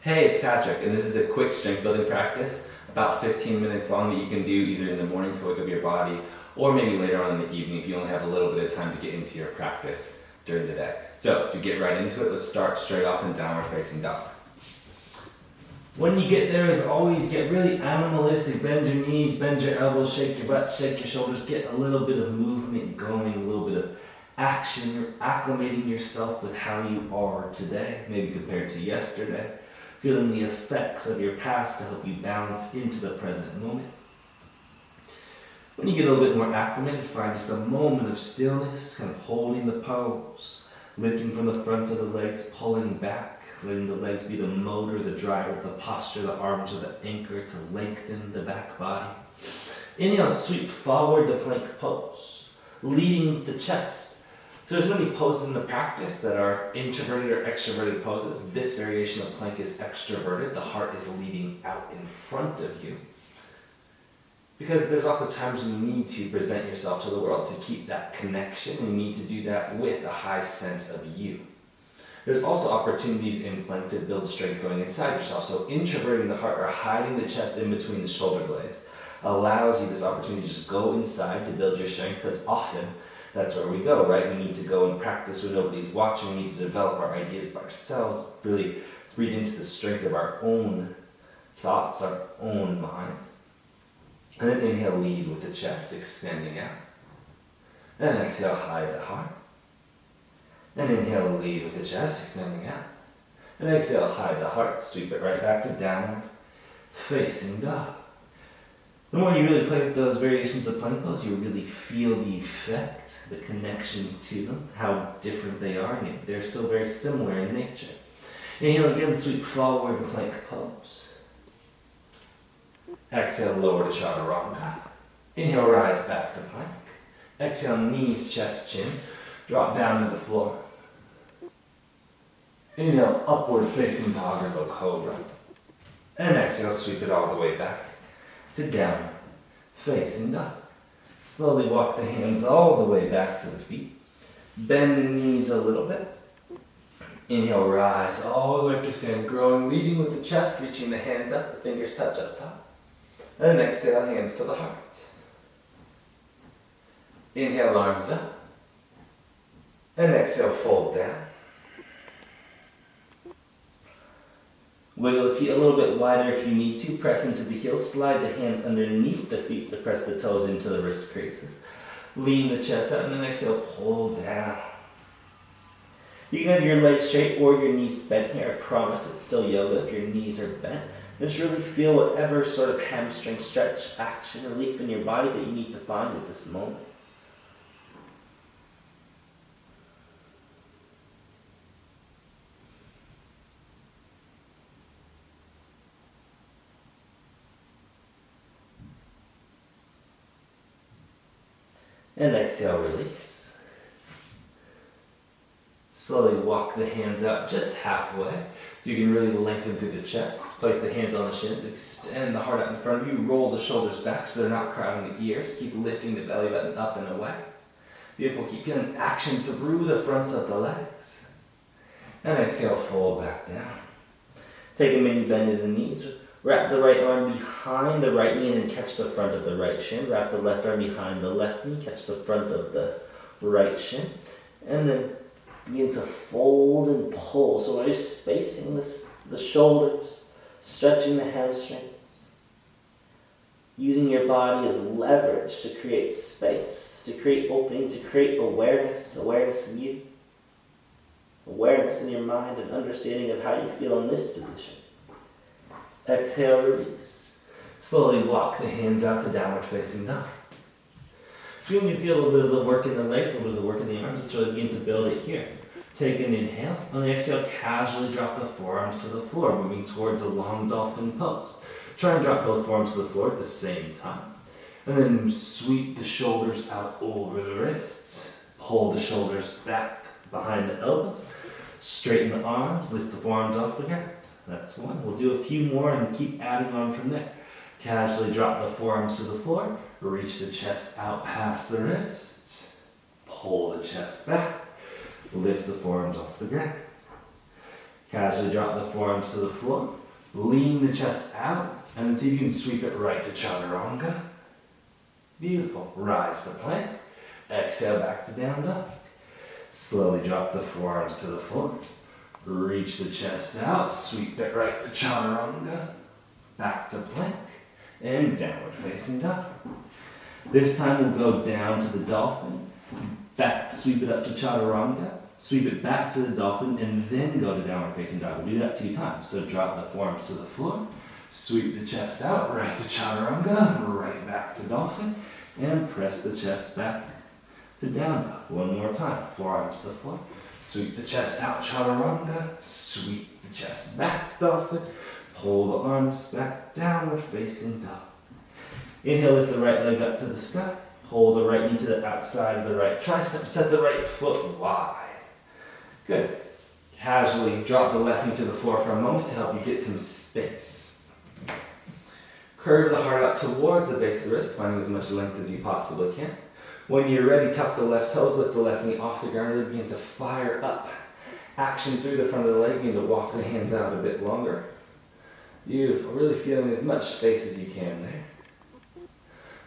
Hey, it's Patrick, and this is a quick strength building practice, about 15 minutes long, that you can do either in the morning to wake up your body, or maybe later on in the evening if you only have a little bit of time to get into your practice during the day. So, to get right into it, let's start straight off in downward facing dog. When you get there, as always, get really animalistic. Bend your knees, bend your elbows, shake your butt, shake your shoulders, get a little bit of movement going, a little bit of action. You're acclimating yourself with how you are today, maybe compared to yesterday. Feeling the effects of your past to help you balance into the present moment. When you get a little bit more acclimated, find just a moment of stillness, kind of holding the pose, lifting from the fronts of the legs, pulling back, letting the legs be the motor, the driver, the posture, the arms are the anchor to lengthen the back body. Inhale, sweep forward to plank pose, leading with the chest. So there's many poses in the practice that are introverted or extroverted poses. This variation of plank is extroverted. The heart is leading out in front of you. Because there's lots of times you need to present yourself to the world to keep that connection. You need to do that with a high sense of you. There's also opportunities in plank to build strength going inside yourself. So introverting the heart or hiding the chest in between the shoulder blades allows you this opportunity to just go inside to build your strength, because often that's where we go, right? We need to go and practice when nobody's watching. We need to develop our ideas by ourselves, really read into the strength of our own thoughts, our own mind. And then inhale, lead with the chest, extending out. And exhale, hide the heart. And inhale, lead with the chest, extending out. And exhale, hide the heart, sweep it right back to downward facing dog. The more you really play with those variations of plank pose, you really feel the effect, the connection to them, how different they are, and yet they're still very similar in nature. Inhale again, sweep forward to plank pose. Exhale, lower to chaturanga. Inhale, rise back to plank. Exhale, knees, chest, chin. Drop down to the floor. Inhale, upward facing dog or low cobra. And exhale, sweep it all the way back to down facing dog. Slowly walk the hands all the way back to the feet. Bend the knees a little bit. Inhale, rise all the way up to stand, growing, leading with the chest, reaching the hands up, the fingers touch up top. And then exhale, hands to the heart. Inhale, arms up. And exhale, fold down. Wiggle the feet a little bit wider if you need to. Press into the heels. Slide the hands underneath the feet to press the toes into the wrist creases. Lean the chest out and then exhale, pull down. You can have your legs straight or your knees bent here. I promise it's still yoga if your knees are bent. Just really feel whatever sort of hamstring stretch, action, relief in your body that you need to find at this moment. And exhale, release. Slowly walk the hands out just halfway so you can really lengthen through the chest. Place the hands on the shins, extend the heart out in front of you, roll the shoulders back so they're not crowding the ears. Keep lifting the belly button up and away. Beautiful, keep feeling action through the fronts of the legs. And exhale, fold back down. Take a mini bend in the knees. Wrap the right arm behind the right knee and then catch the front of the right shin. Wrap the left arm behind the left knee, catch the front of the right shin. And then begin to fold and pull. So while you're spacing the shoulders, stretching the hamstrings, using your body as leverage to create space, to create opening, to create awareness of you, awareness in your mind and understanding of how you feel in this position. Exhale, release. Slowly walk the hands out to downward facing dog. So when you feel a little bit of the work in the legs, a little bit of the work in the arms, let's really begin to build it here. Take an inhale. On the exhale, casually drop the forearms to the floor, moving towards a long dolphin pose. Try and drop both forearms to the floor at the same time. And then sweep the shoulders out over the wrists. Pull the shoulders back behind the elbow. Straighten the arms, lift the forearms off the ground. That's one. We'll do a few more and keep adding on from there. Casually drop the forearms to the floor. Reach the chest out past the wrists. Pull the chest back. Lift the forearms off the ground. Casually drop the forearms to the floor. Lean the chest out, and then see if you can sweep it right to chaturanga. Beautiful. Rise to plank. Exhale back to down dog. Slowly drop the forearms to the floor. Reach the chest out. Sweep it right to chaturanga. Back to plank. And downward facing dog. This time we'll go down to the dolphin. Back, sweep it up to chaturanga. Sweep it back to the dolphin and then go to downward facing dog. We'll do that 2 times. So drop the forearms to the floor. Sweep the chest out, right to chaturanga, right back to dolphin. And press the chest back to down dog. One more time. Forearms to the floor. Sweep the chest out, chaturanga. Sweep the chest back, dolphin. Pull the arms back, downward facing dog. Inhale, lift the right leg up to the sky. Pull the right knee to the outside of the right tricep. Set the right foot wide. Good. Casually drop the left knee to the floor for a moment to help you get some space. Curve the heart out towards the base of the wrist, finding as much length as you possibly can. When you're ready, tuck the left toes, lift the left knee off the ground, and begin to fire up. Action through the front of the leg, begin to walk the hands out a bit longer. Beautiful. Really feeling as much space as you can there.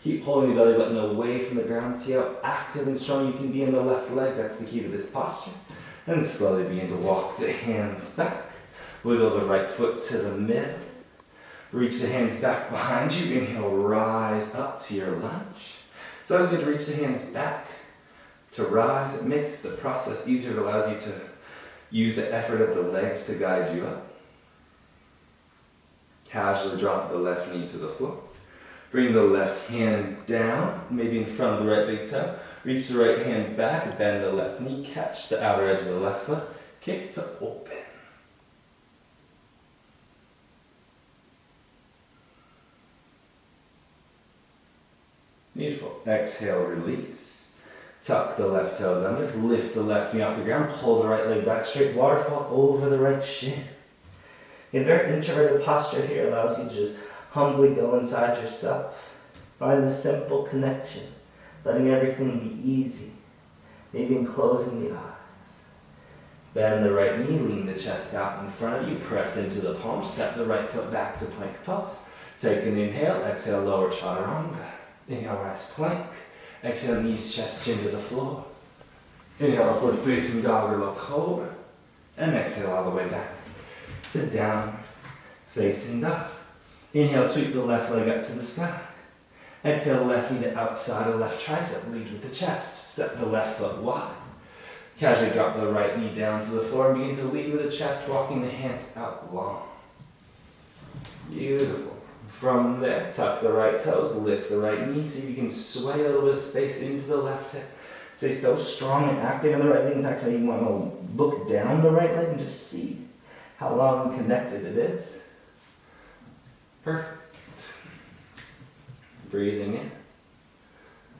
Keep holding the belly button away from the ground. See how active and strong you can be in the left leg. That's the key to this posture. And slowly begin to walk the hands back. Wiggle the right foot to the mid. Reach the hands back behind you. Inhale, rise up to your lunge. It's always good to reach the hands back to rise. It makes the process easier. It allows you to use the effort of the legs to guide you up. Casually drop the left knee to the floor. Bring the left hand down, maybe in front of the right big toe. Reach the right hand back, bend the left knee, catch the outer edge of the left foot, kick to open. Beautiful. Exhale, release. Tuck the left toes under, lift the left knee off the ground, pull the right leg back straight, waterfall over the right shin. A very introverted posture here allows you to just humbly go inside yourself. Find the simple connection, letting everything be easy. Maybe in closing the eyes. Bend the right knee, lean the chest out in front of you, press into the palm, step the right foot back to plank pose. Take an inhale, exhale, lower chaturanga. Inhale, rise plank. Exhale, knees, chest, chin to the floor. Inhale, upward facing dog or look over. And exhale all the way back to downward facing dog. Inhale, sweep the left leg up to the sky. Exhale, left knee to outside of left tricep. Lead with the chest. Step the left foot wide. Casually drop the right knee down to the floor and begin to lead with the chest, walking the hands out long. Beautiful. From there, tuck the right toes, lift the right knee. See if you can sway a little bit of space into the left hip. Stay so strong and active in the right leg. In fact, you want to look down the right leg and just see how long and connected it is. Perfect. Breathing in.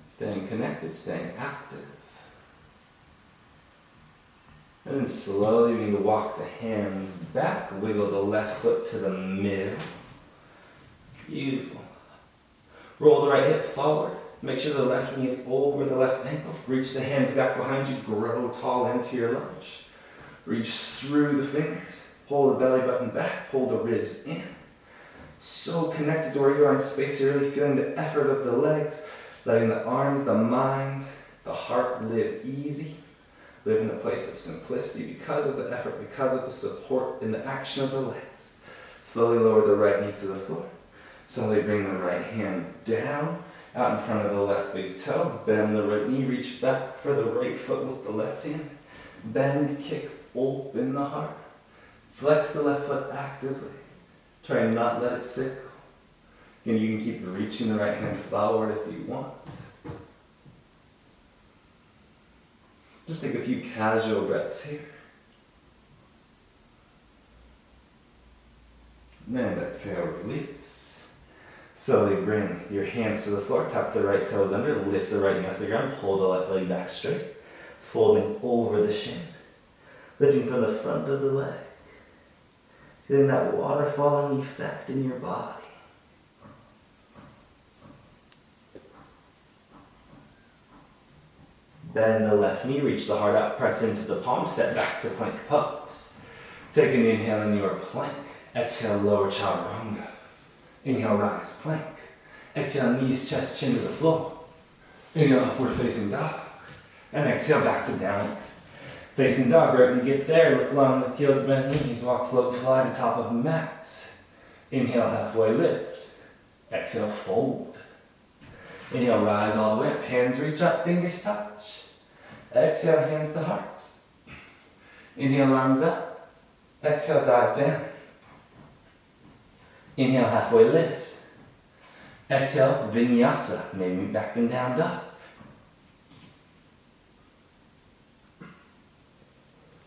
Staying connected, staying active. And then slowly begin to walk the hands back. Wiggle the left foot to the middle. Beautiful. Roll the right hip forward. Make sure the left knee is over the left ankle. Reach the hands back behind you. Grow tall into your lunge. Reach through the fingers. Pull the belly button back. Pull the ribs in. So connected to where you are in space. You're really feeling the effort of the legs. Letting the arms, the mind, the heart live easy. Live in a place of simplicity because of the effort, because of the support in the action of the legs. Slowly lower the right knee to the floor. Slowly bring the right hand down, out in front of the left big toe. Bend the right knee, reach back for the right foot with the left hand. Bend, kick, open the heart. Flex the left foot actively. Try and not let it sickle. Again, you can keep reaching the right hand forward if you want. Just take a few casual breaths here. And exhale, release. Slowly bring your hands to the floor, tuck the right toes under, lift the right knee off the ground, pull the left leg back straight, folding over the shin, lifting from the front of the leg, feeling that waterfalling effect in your body. Bend the left knee, reach the heart out, press into the palm, step back to plank pose. Take an inhale in your plank. Exhale, lower chaturanga. Inhale, rise, plank. Exhale, knees, chest, chin to the floor. Inhale, upward facing dog. And exhale, back to down. Facing dog, right when you get there, look long, lift heels, bend knees, walk, float, fly to top of mat. Inhale, halfway lift. Exhale, fold. Inhale, rise all the way up, hands reach up, fingers touch. Exhale, hands to heart. Inhale, arms up. Exhale, dive down. Inhale, halfway lift. Exhale, vinyasa, maybe back and down dog.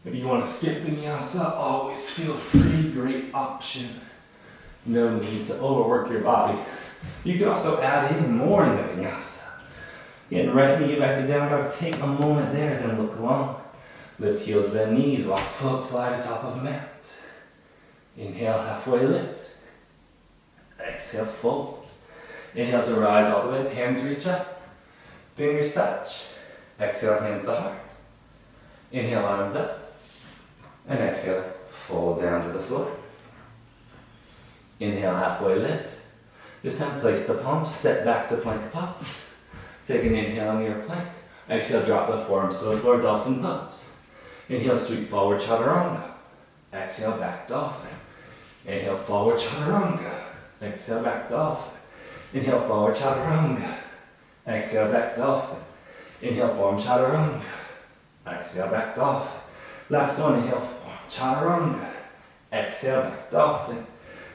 If you want to skip vinyasa, always feel free, great option. No need to overwork your body. You can also add in more in the vinyasa. Getting right knee back to down dog, take a moment there, then look long. Lift heels, bend knees, walk, float, fly to top of mat. Inhale, halfway lift. Exhale, fold. Inhale to rise all the way up, hands reach up. Fingers touch. Exhale, hands to heart. Inhale, arms up. And exhale, fold down to the floor. Inhale, halfway lift. This time, place the palms, step back to plank pose. Take an inhale in your plank. Exhale, drop the forearms to the floor, dolphin pose. Inhale, sweep forward chaturanga. Exhale, back dolphin. Inhale, forward chaturanga. Exhale, back dolphin. Inhale, forward chaturanga. Exhale, back dolphin. Inhale, forward chaturanga. Exhale, back dolphin. Last one, inhale, forward chaturanga. Exhale, back dolphin.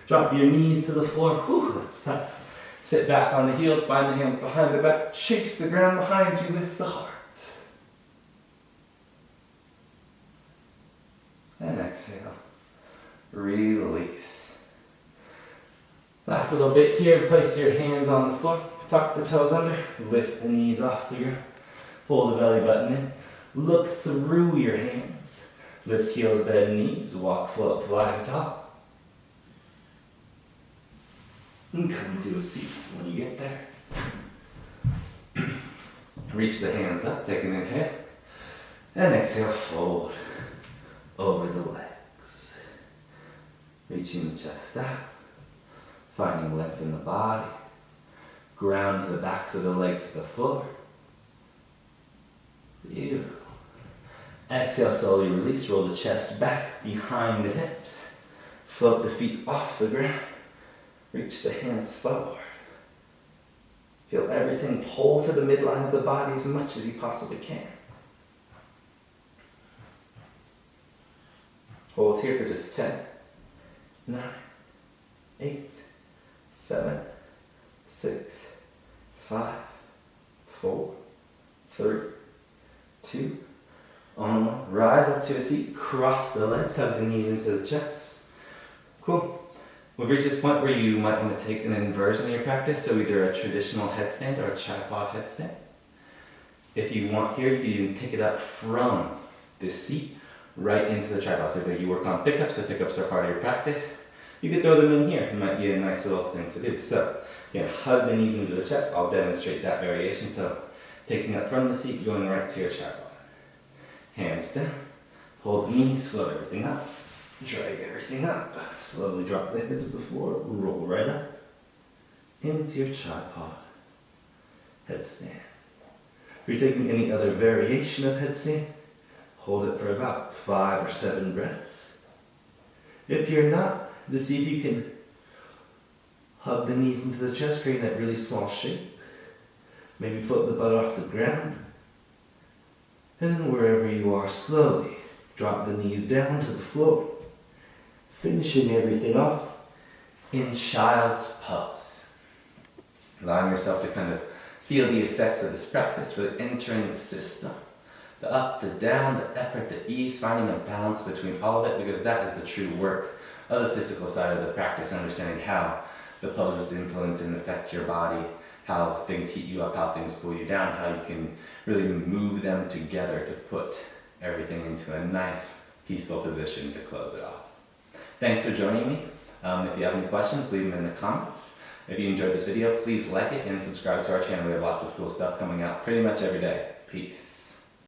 Drop your knees to the floor. Whew, that's tough. Sit back on the heels, find the hands behind the back, chase the ground behind you, lift the heart. And exhale. Release. Last little bit here, place your hands on the floor, tuck the toes under, lift the knees off the ground, pull the belly button in, look through your hands, lift heels, bend knees, walk, float, fly to top. And come to a seat when you get there. Reach the hands up, take an inhale, and exhale, fold over the legs. Reaching the chest out, finding length in the body, ground the backs of the legs to the floor. Beautiful. Exhale, slowly release, roll the chest back behind the hips, float the feet off the ground. Reach the hands forward. Feel everything pull to the midline of the body as much as you possibly can. Hold here for just 10, 9, 8, 7, 6, 5, 4, 3, 2, on one. Rise up to a seat, cross the legs, hug the knees into the chest. Cool. We've reached this point where you might want to take an inversion in your practice, so either a traditional headstand or a tripod headstand. If you want here, you can pick it up from this seat right into the tripod. So if you work on pickups, so pickups are part of your practice, you can throw them in here. It might be a nice little thing to do. So, hug the knees into the chest. I'll demonstrate that variation. So, taking up from the seat, going right to your tripod. Hands down, hold the knees, float everything up. Drag everything up. Slowly drop the head to the floor. Roll right up into your tripod. Headstand. If you're taking any other variation of headstand, hold it for about 5 or 7 breaths. If you're not, just see if you can hug the knees into the chest, creating that really small shape. Maybe float the butt off the ground. And then wherever you are, slowly drop the knees down to the floor. Finishing everything off in child's pose. Allowing yourself to kind of feel the effects of this practice, really entering the system. The up, the down, the effort, the ease, finding a balance between all of it, because that is the true work of the physical side of the practice, understanding how the poses influence and affect your body, how things heat you up, how things cool you down, how you can really move them together to put everything into a nice, peaceful position to close it off. Thanks for joining me. If you have any questions, leave them in the comments. If you enjoyed this video, please like it and subscribe to our channel. We have lots of cool stuff coming out pretty much every day. Peace.